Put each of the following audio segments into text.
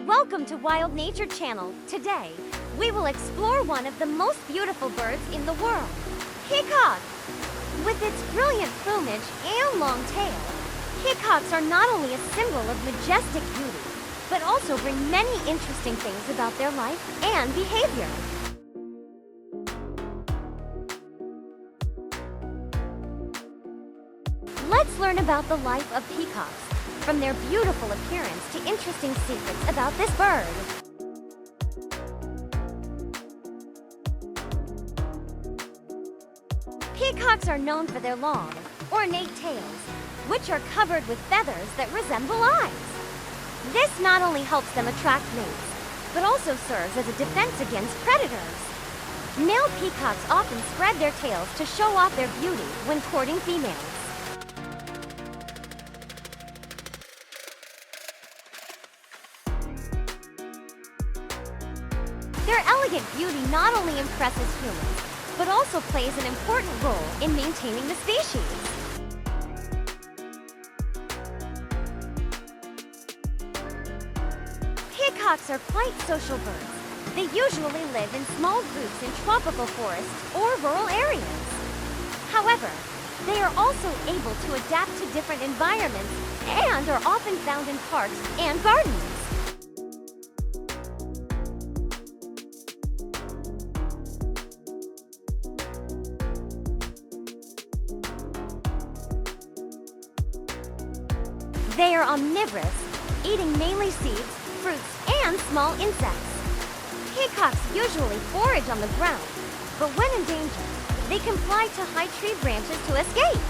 Welcome to Wild Nature Channel. Today, we will explore one of the most beautiful birds in the world, peacock. With its brilliant plumage and long tail, peacocks are not only a symbol of majestic beauty, but also bring many interesting things about their life and behavior. Let's learn about the life of peacocks, from their beautiful appearance to interesting secrets about this bird. Peacocks are known for their long, ornate tails, which are covered with feathers that resemble eyes. This not only helps them attract mates, but also serves as a defense against predators. Male peacocks often spread their tails to show off their beauty when courting females. Their elegant beauty not only impresses humans, but also plays an important role in maintaining the species. Peacocks are quite social birds. They usually live in small groups in tropical forests or rural areas. However, they are also able to adapt to different environments and are often found in parks and gardens. They are omnivorous, eating mainly seeds, fruits, and small insects. Peacocks usually forage on the ground, but when in danger, they can fly to high tree branches to escape.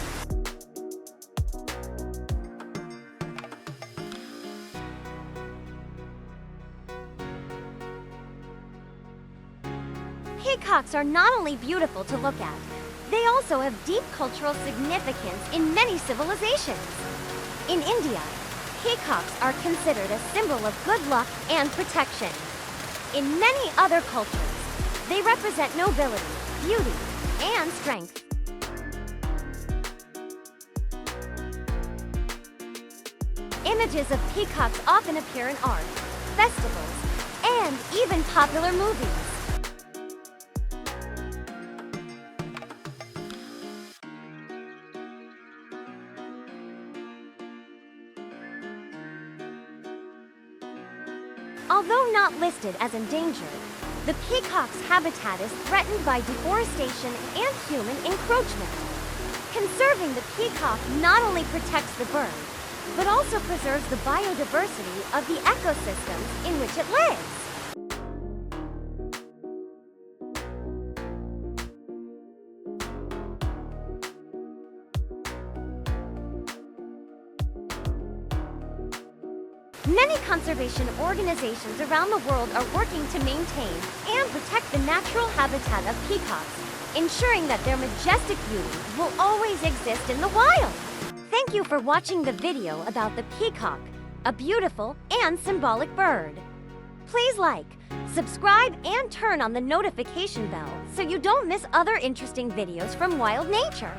Peacocks are not only beautiful to look at, they also have deep cultural significance in many civilizations. In India, peacocks are considered a symbol of good luck and protection. In many other cultures, they represent nobility, beauty, and strength. Images of peacocks often appear in art, festivals, and even popular movies. Although not listed as endangered, the peacock's habitat is threatened by deforestation and human encroachment. Conserving the peacock not only protects the bird, but also preserves the biodiversity of the ecosystems in which it lives. Many conservation organizations around the world are working to maintain and protect the natural habitat of peacocks, ensuring that their majestic beauty will always exist in the wild. Thank you for watching the video about the peacock, a beautiful and symbolic bird. Please like, subscribe, and turn on the notification bell so you don't miss other interesting videos from Wild Nature.